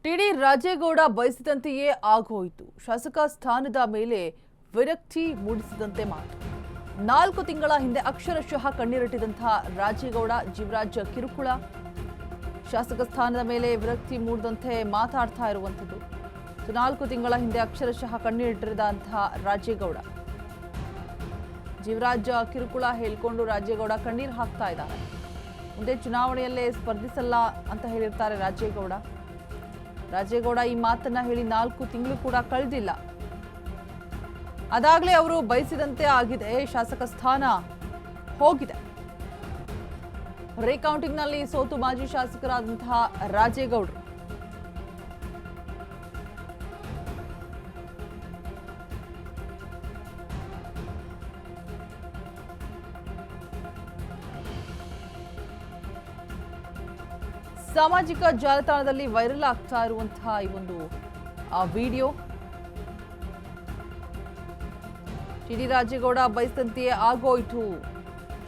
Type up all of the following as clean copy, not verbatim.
TD Rajegowda ಬಯಸಿದಂತೆಯೇ ಆಗೋಯಿತು. ಶಾಸಕ ಸ್ಥಾನದ ಮೇಲೆ ವಿರಕ್ತಿ ಮೂಡಿಸಿದಂತೆ ಮಾತು. 4 ತಿಂಗಳ ಹಿಂದೆ ಅಕ್ಷರಶಃ ಕಣ್ಣೀರಿಟ್ಟಿದಂತಹ ರಾಜೇಗೌಡ ಜೀವರಾಜ್ ಕಿರುಕುಳ, ಶಾಸಕ ಸ್ಥಾನದ ಮೇಲೆ ವಿರಕ್ತಿ ಮೂಡಿದಂತೆ ಮಾತಾಡ್ತಾ ಇರುವಂಥದ್ದು. 4 ತಿಂಗಳ ಹಿಂದೆ ಅಕ್ಷರಶಃ ಕಣ್ಣೀರಿಟ್ಟಿರುವಂತಹ ರಾಜೇಗೌಡ ಜೀವರಾಜ್ ಕಿರುಕುಳ ಹೇಳ್ಕೊಂಡು ರಾಜೇಗೌಡ ಕಣ್ಣೀರು ಹಾಕ್ತಾ ಇದ್ದಾರೆ. ಮುಂದೆ ಚುನಾವಣೆಯಲ್ಲೇ ಸ್ಪರ್ಧಿಸಲ್ಲ ಅಂತ ಹೇಳಿರ್ತಾರೆ ರಾಜೇಗೌಡ ಈ ಮಾತನ್ನ ಹೇಳಿ 4 ತಿಂಗಳು ಕೂಡ ಕಳೆದಿಲ್ಲ. ಅದಾಗಲೇ ಅವರು ಬಯಸಿದಂತೆ ಆಗಿದೆ, ಶಾಸಕ ಸ್ಥಾನ ಹೋಗಿದೆ. ರೀಕೌಂಟಿಂಗ್ನಲ್ಲಿ ಸೋತು ಮಾಜಿ ಶಾಸಕರಾದಂತಹ ರಾಜೇಗೌಡರು ಸಾಮಾಜಿಕ ಜಾಲತಾಣದಲ್ಲಿ ವೈರಲ್ ಆಗ್ತಾ ಇರುವಂತಹ ಈ ಒಂದು ವಿಡಿಯೋ. ಟಿಡಿ ರಾಜೇಗೌಡ ಬಯಸಿದಂತೆಯೇ ಆಗೋಯ್ತು,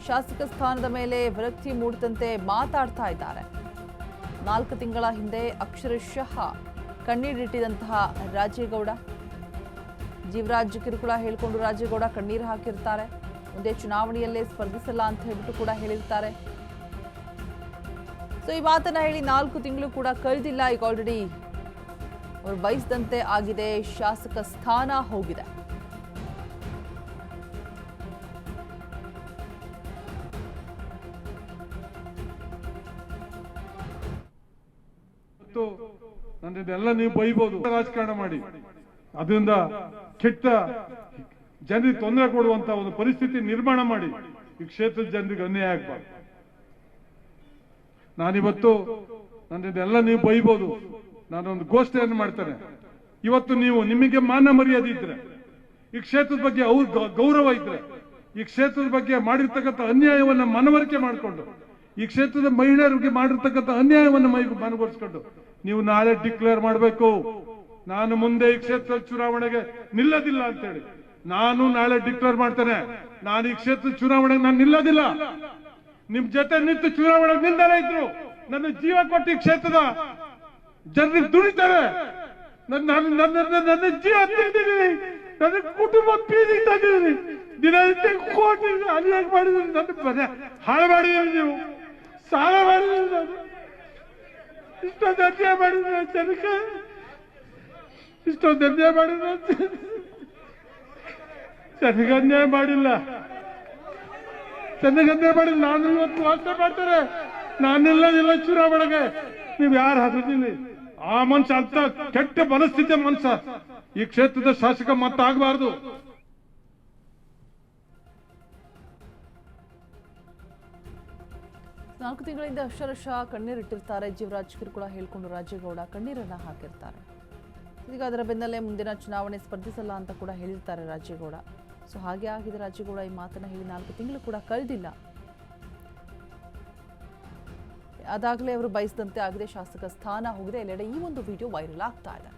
ಶಾಸಕ ಸ್ಥಾನದ ಮೇಲೆ ವಿರಕ್ತಿ ಮೂಡಿದಂತೆ ಮಾತಾಡ್ತಾ ಇದ್ದಾರೆ. 4 ತಿಂಗಳ ಹಿಂದೆ ಅಕ್ಷರಶಃ ಕಣ್ಣೀರಿಟ್ಟಿದಂತಹ ರಾಜೇಗೌಡ ಜೀವರಾಜ್ ಕಿರುಕುಳ ಹೇಳ್ಕೊಂಡು ರಾಜೇಗೌಡ ಕಣ್ಣೀರು ಹಾಕಿರ್ತಾರೆ. ಮುಂದೆ ಚುನಾವಣೆಯಲ್ಲೇ ಸ್ಪರ್ಧಿಸಲ್ಲ ಅಂತ ಹೇಳ್ಬಿಟ್ಟು ಕೂಡ ಹೇಳಿರ್ತಾರೆ. ಸೊ ಈ ಮಾತನ್ನ ಹೇಳಿ 4 ತಿಂಗಳು ಕೂಡ ಕಳೆದಿಲ್ಲ. ಈಗ ಆಲ್ರೆಡಿ ಅವರು ಬಯಸಿದಂತೆ ಆಗಿದೆ, ಶಾಸಕ ಸ್ಥಾನ ಹೋಗಿದೆ. ನನ್ನೆಲ್ಲ ನೀವು ಬೈಬಹುದು, ರಾಜಕಾರಣ ಮಾಡಿ ಅದರಿಂದ ಕೆಟ್ಟ ಜನರಿಗೆ ತೊಂದರೆ ಕೊಡುವಂತ ಒಂದು ಪರಿಸ್ಥಿತಿ ನಿರ್ಮಾಣ ಮಾಡಿ ಈ ಕ್ಷೇತ್ರದ ಜನರಿಗೆ ಅನ್ಯಾಯ ಆಗ್ಬಾರ್ದು. ನಾನಿವತ್ತು ನನ್ನೆಲ್ಲ ನೀವು ಬೈಬಹುದು, ನಾನೊಂದು ಘೋಷಣೆಯನ್ನು ಮಾಡ್ತೇನೆ. ಇವತ್ತು ನಿಮಗೆ ಮಾನ ಮರ್ಯಾದೆ ಇದ್ರೆ, ಈ ಕ್ಷೇತ್ರದ ಬಗ್ಗೆ ಅವ್ರ ಗೌರವ ಇದ್ರೆ, ಈ ಕ್ಷೇತ್ರದ ಬಗ್ಗೆ ಮಾಡಿರ್ತಕ್ಕಂಥ ಅನ್ಯಾಯವನ್ನ ಮನವರಿಕೆ ಮಾಡಿಕೊಂಡು, ಈ ಕ್ಷೇತ್ರದ ಮಹಿಳೆಯರಿಗೆ ಮಾಡಿರ್ತಕ್ಕಂಥ ಅನ್ಯಾಯವನ್ನ ಮನವರಿಸಿಕೊಂಡು ನೀವು ನಾಳೆ ಡಿಕ್ಲೇರ್ ಮಾಡಬೇಕು, ನಾನು ಮುಂದೆ ಈ ಕ್ಷೇತ್ರದ ಚುನಾವಣೆಗೆ ನಿಲ್ಲದಿಲ್ಲ ಅಂತೇಳಿ. ನಾನು ನಾಳೆ ಡಿಕ್ಲೇರ್ ಮಾಡ್ತೇನೆ, ನಾನು ಈ ಕ್ಷೇತ್ರದ ಚುನಾವಣೆಗೆ ನಾನು ನಿಲ್ಲದಿಲ್ಲ. ನಿಮ್ ಜೊತೆ ನಿಂತು ಚುನಾವಣೆ ನಿಲ್ದಲೇ ಇದ್ರು ನನ್ನ ಜೀವ ಕೊಟ್ಟು ಈ ಕ್ಷೇತ್ರದ ಜನರಿಗೆ ದುಡಿತಾರೆ. ನನ್ನ ಜೀವ ತಿಂದಿದ್ದೀನಿ, ನನ್ನ ಕುಟುಂಬ ಬೀದಿ ತಂದಿದ್ದೀನಿ, ದಿನನಿತ್ಯ ಕೋಟಿ ಅನ್ಯಾಯ ಮಾಡಿದ್ರು, ನನ್ನ ಹಾಳು ಮಾಡಿದ್ದೀರಿ, ನೀವು ಸಾಲ ಮಾಡಿದ್ರಿ, ನಾನು ಇಷ್ಟೊಂದು ಅನ್ಯಾಯ ಮಾಡಿದ್ರೆ ಜನಕ್ಕೆ, ಇಷ್ಟೊಂದು ಅನ್ಯಾಯ ಮಾಡಿದ್ರೆ ಜನಗೆ ಅನ್ಯಾಯ ಮಾಡಿಲ್ಲ, ಚೆನ್ನಾಗಂದ್ರೆ ಮಾಡಿಲ್ಲ. ನಾನು ಇವತ್ತು ವಾಸನೆ ಮಾಡ್ತಾರೆ, ನಾನೆಲ್ಲ ಚುನಾವಣೆಗೆ ನೀವು ಯಾರು ಹಾಕಿದ್ದೀನಿ ಆ ಮನುಷ್ಯ ಅಂತ ಕೆಟ್ಟ ಮನಸ್ಥಿತಿಯ ಮನುಷ್ಯ ಈ ಕ್ಷೇತ್ರದ ಶಾಸಕ ಮತ್ತಾಗಬಾರದು. ನಾಲ್ಕು ತಿಂಗಳಿಂದ ಅಕ್ಷರಶಃ ಕಣ್ಣೀರಿಟ್ಟಿರ್ತಾರೆ. ಜೀವರಾಜ್ ಕಿರುಕುಳ ಹೇಳ್ಕೊಂಡು ರಾಜೇಗೌಡ ಕಣ್ಣೀರನ್ನ ಹಾಕಿರ್ತಾರೆ. ಈಗ ಅದರ ಬೆನ್ನಲ್ಲೇ ಮುಂದಿನ ಚುನಾವಣೆ ಸ್ಪರ್ಧಿಸಲ್ಲ ಅಂತ ಕೂಡ ಹೇಳಿರ್ತಾರೆ ರಾಜೇಗೌಡ. ಸೊ ಹಾಗೆ ಆಗಿದೆ. ರಾಜೇಗೌಡ ಈ ಮಾತನ್ನ ಹೇಳಿ 4 ತಿಂಗಳು ಕೂಡ ಕಳೆದಿಲ್ಲ. ಅದಾಗಲೇ ಅವರು ಬಯಸಿದಂತೆ ಆಗಿದೆ, ಶಾಸಕ ಸ್ಥಾನ ಹೋಗಿದೆ. ಎಲ್ಲೆಡೆ ಈ ಒಂದು ವಿಡಿಯೋ ವೈರಲ್ ಆಗ್ತಾ ಇದೆ.